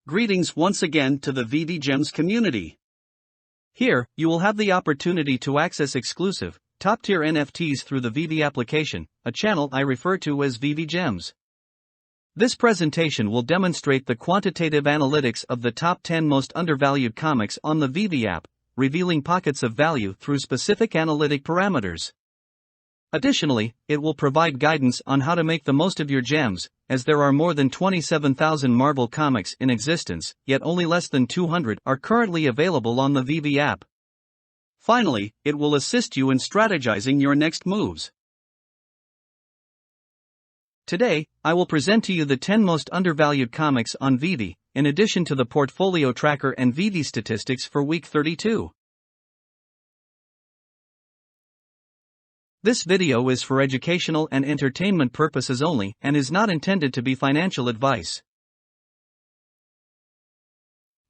Greetings once again to the Veve Gems community. Here, you will have the opportunity to access exclusive, top-tier NFTs through the Veve application, a channel I refer to as Veve Gems. This presentation will demonstrate the quantitative analytics of the top 10 most undervalued comics on the Veve app, revealing pockets of value through specific analytic parameters. Additionally, it will provide guidance on how to make the most of your gems, as there are more than 27,000 Marvel comics in existence, yet only less than 200 are currently available on the Veve app. Finally, it will assist you in strategizing your next moves. Today, I will present to you the 10 most undervalued comics on Veve, in addition to the portfolio tracker and Veve statistics for week 32. This video is for educational and entertainment purposes only and is not intended to be financial advice.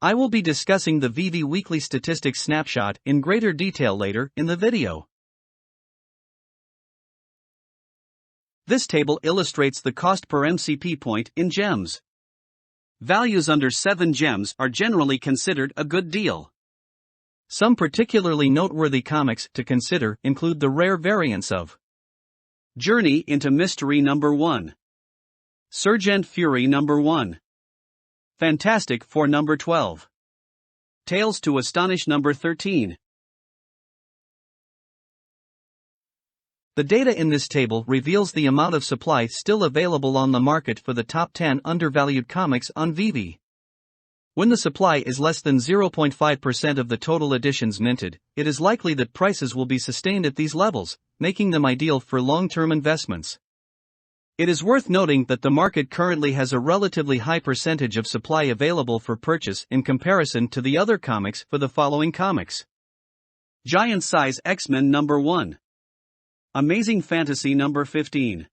I will be discussing the Veve weekly statistics snapshot in greater detail later in the video. This table illustrates the cost per MCP point in gems. Values under 7 gems are generally considered a good deal. Some particularly noteworthy comics to consider include the rare variants of Journey into Mystery number 1, Sergeant Fury number 1, Fantastic Four number 12, Tales to Astonish number 13. The data in this table reveals the amount of supply still available on the market for the top 10 undervalued comics on Veve. When the supply is less than 0.5% of the total editions minted, it is likely that prices will be sustained at these levels, making them ideal for long-term investments. It is worth noting that the market currently has a relatively high percentage of supply available for purchase in comparison to the other comics for the following comics: Giant Size X-Men number 1, Amazing Fantasy number 15,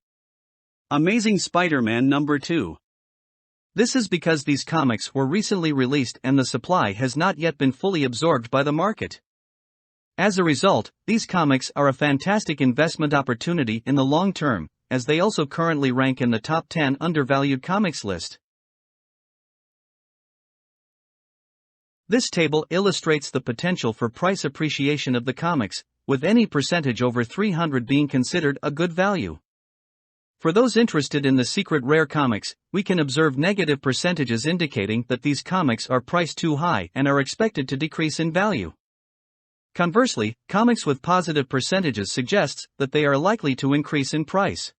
Amazing Spider-Man number 2. This is because these comics were recently released and the supply has not yet been fully absorbed by the market. As a result, these comics are a fantastic investment opportunity in the long term, as they also currently rank in the top 10 undervalued comics list. This table illustrates the potential for price appreciation of the comics, with any percentage over 300 being considered a good value. For those interested in the secret rare comics, we can observe negative percentages indicating that these comics are priced too high and are expected to decrease in value. Conversely, comics with positive percentages suggests that they are likely to increase in price.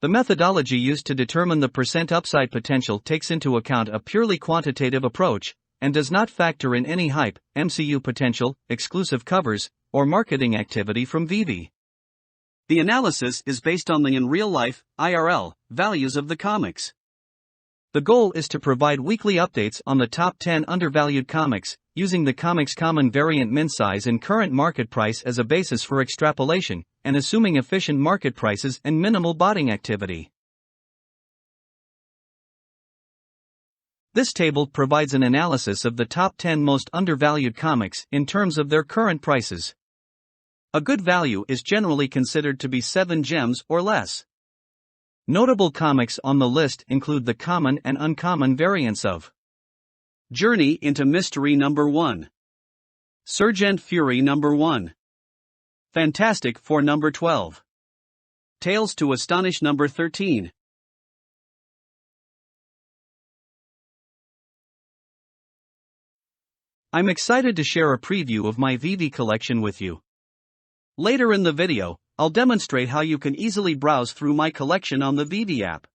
The methodology used to determine the percent upside potential takes into account a purely quantitative approach, and does not factor in any hype, MCU potential, exclusive covers, or marketing activity from Veve. The analysis is based on the in real-life, IRL, values of the comics. The goal is to provide weekly updates on the top 10 undervalued comics, using the comic's common variant min size and current market price as a basis for extrapolation, and assuming efficient market prices and minimal botting activity. This table provides an analysis of the top 10 most undervalued comics in terms of their current prices. A good value is generally considered to be 7 gems or less. Notable comics on the list include the common and uncommon variants of Journey into Mystery number 1, Sergeant Fury number 1, Fantastic Four number 12, Tales to Astonish number 13. I'm excited to share a preview of my Veve collection with you. Later in the video, I'll demonstrate how you can easily browse through my collection on the Veve app.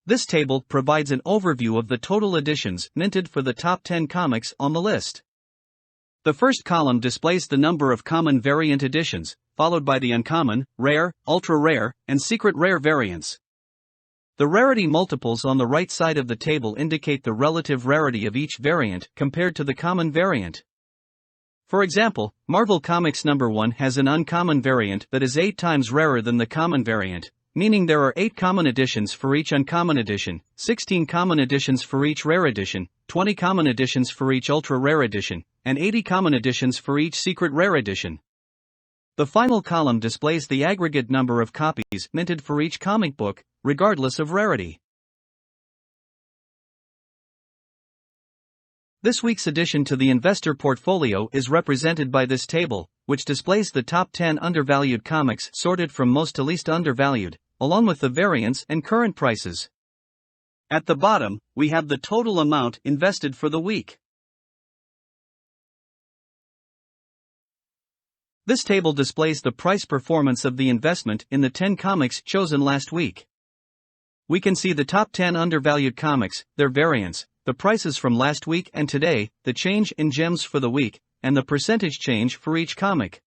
This table provides an overview of the total editions minted for the top 10 comics on the list. The first column displays the number of common variant editions, followed by the uncommon, rare, ultra rare, and secret rare variants. The rarity multiples on the right side of the table indicate the relative rarity of each variant compared to the common variant. For example, Marvel Comics #1 has an uncommon variant that is 8 times rarer than the common variant, meaning there are 8 common editions for each uncommon edition, 16 common editions for each rare edition, 20 common editions for each ultra rare edition, and 80 common editions for each secret rare edition. The final column displays the aggregate number of copies minted for each comic book, regardless of rarity. This week's addition to the investor portfolio is represented by this table, which displays the top 10 undervalued comics sorted from most to least undervalued, along with the variance and current prices. At the bottom, we have the total amount invested for the week. This table displays the price performance of the investment in the 10 comics chosen last week. We can see the top 10 undervalued comics, their variance, the prices from last week and today, the change in gems for the week, and the percentage change for each comic.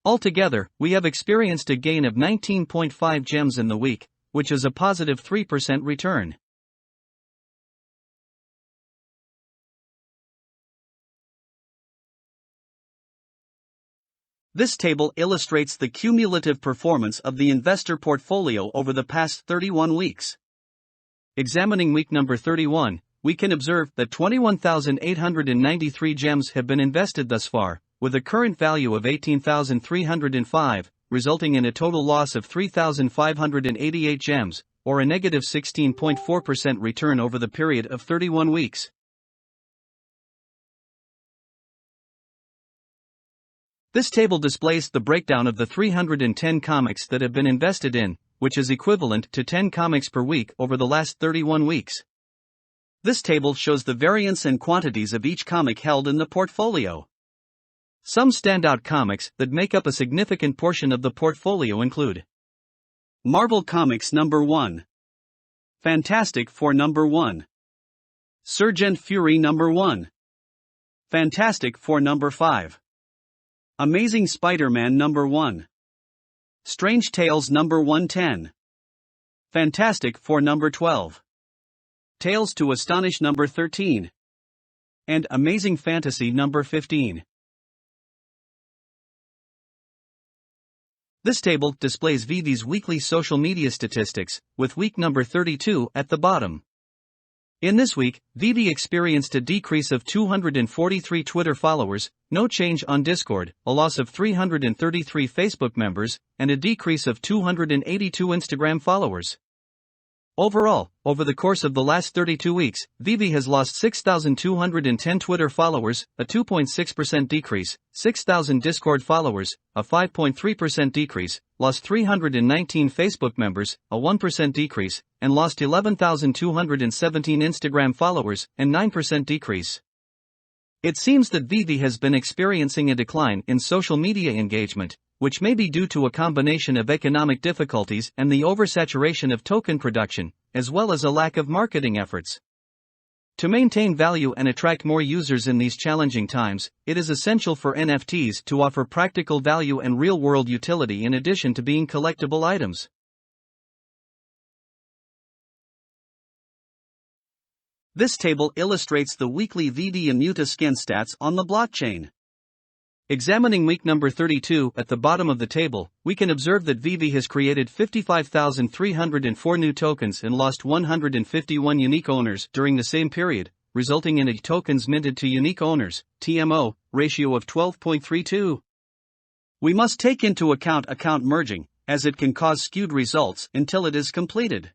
Altogether, we have experienced a gain of 19.5 gems in the week, which is a positive 3% return. This table illustrates the cumulative performance of the investor portfolio over the past 31 weeks. Examining week number 31, we can observe that 21,893 gems have been invested thus far, with a current value of 18,305, resulting in a total loss of 3,588 gems, or a negative 16.4% return over the period of 31 weeks. This table displays the breakdown of the 310 comics that have been invested in, which is equivalent to 10 comics per week over the last 31 weeks. This table shows the variance and quantities of each comic held in the portfolio. Some standout comics that make up a significant portion of the portfolio include Marvel Comics #1, Fantastic Four #1, Sergeant Fury #1, Fantastic Four #5, Amazing Spider-Man #1, Strange Tales #110, Fantastic Four #12, Tales to Astonish #13, and Amazing Fantasy #15. This table displays Veve's weekly social media statistics, with week number 32 at the bottom. In this week, Veve experienced a decrease of 243 Twitter followers, no change on Discord, a loss of 333 Facebook members, and a decrease of 282 Instagram followers. Overall, over the course of the last 32 weeks, Veve has lost 6,210 Twitter followers, a 2.6% decrease, 6,000 Discord followers, a 5.3% decrease, lost 319 Facebook members, a 1% decrease, and lost 11,217 Instagram followers, a 9% decrease. It seems that Veve has been experiencing a decline in social media engagement, which may be due to a combination of economic difficulties and the oversaturation of token production, as well as a lack of marketing efforts. To maintain value and attract more users in these challenging times, it is essential for NFTs to offer practical value and real-world utility in addition to being collectible items. This table illustrates the weekly Veve and Muta skin stats on the blockchain. Examining week number 32 at the bottom of the table, we can observe that Veve has created 55,304 new tokens and lost 151 unique owners during the same period, resulting in a tokens minted to unique owners (TMO) ratio of 12.32. We must take into account merging, as it can cause skewed results until it is completed.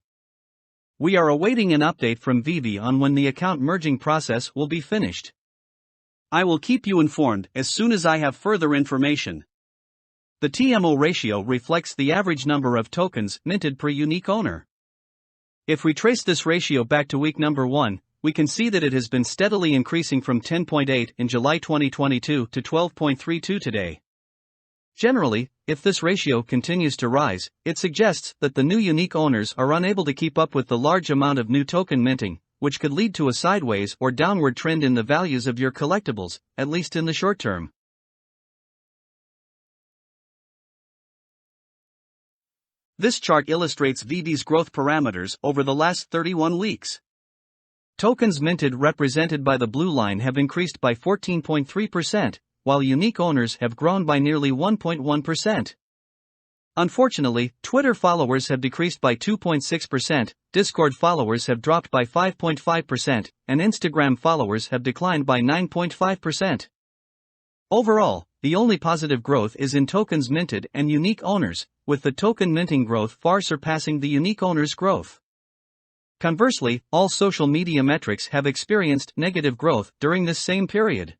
We are awaiting an update from Veve on when the account merging process will be finished. I will keep you informed as soon as I have further information. The TMO ratio reflects the average number of tokens minted per unique owner. If we trace this ratio back to week number 1, we can see that it has been steadily increasing from 10.8 in July 2022 to 12.32 today. Generally, if this ratio continues to rise, it suggests that the new unique owners are unable to keep up with the large amount of new token minting, which could lead to a sideways or downward trend in the values of your collectibles, at least in the short term. This chart illustrates Veve's growth parameters over the last 31 weeks. Tokens minted represented by the blue line have increased by 14.3%, while unique owners have grown by nearly 1.1%. Unfortunately, Twitter followers have decreased by 2.6%, Discord followers have dropped by 5.5%, and Instagram followers have declined by 9.5%. Overall, the only positive growth is in tokens minted and unique owners, with the token minting growth far surpassing the unique owners' growth. Conversely, all social media metrics have experienced negative growth during this same period.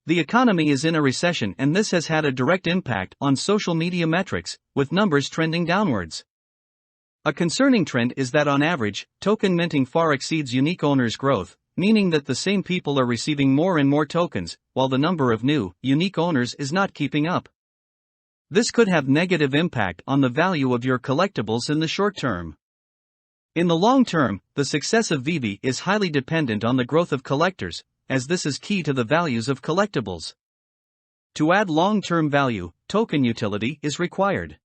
The economy is in a recession, and this has had a direct impact on social media metrics, with numbers trending downwards. A concerning trend is that on average, token minting far exceeds unique owners' growth, meaning that the same people are receiving more and more tokens, while the number of new, unique owners is not keeping up. This could have negative impact on the value of your collectibles in the short term. In the long term, the success of Veve is highly dependent on the growth of collectors, as this is key to the values of collectibles. To add long-term value, token utility is required.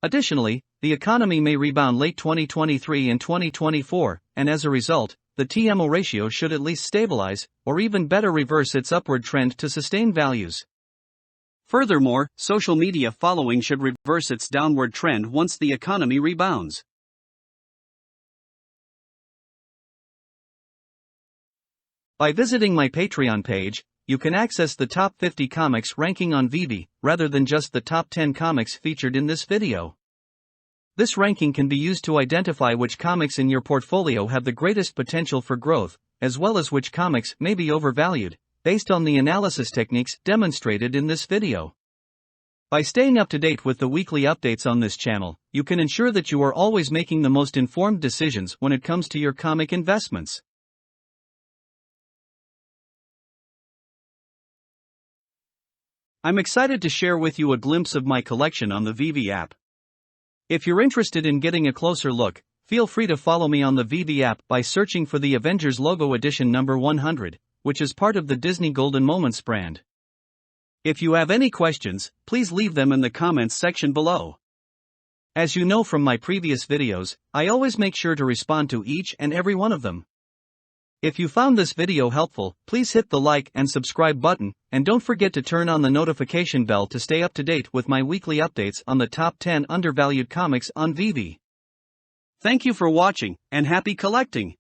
Additionally, the economy may rebound late 2023 and 2024, and as a result, the TMO ratio should at least stabilize, or even better reverse its upward trend to sustain values. Furthermore, social media following should reverse its downward trend once the economy rebounds. By visiting my Patreon page, you can access the top 50 comics ranking on Veve, rather than just the top 10 comics featured in this video. This ranking can be used to identify which comics in your portfolio have the greatest potential for growth, as well as which comics may be overvalued, based on the analysis techniques demonstrated in this video. By staying up to date with the weekly updates on this channel, you can ensure that you are always making the most informed decisions when it comes to your comic investments. I'm excited to share with you a glimpse of my collection on the Veve app. If you're interested in getting a closer look, feel free to follow me on the Veve app by searching for the Avengers Logo Edition number 100, which is part of the Disney Golden Moments brand. If you have any questions, please leave them in the comments section below. As you know from my previous videos, I always make sure to respond to each and every one of them. If you found this video helpful, please hit the like and subscribe button, and don't forget to turn on the notification bell to stay up to date with my weekly updates on the top 10 undervalued comics on Veve. Thank you for watching, and happy collecting!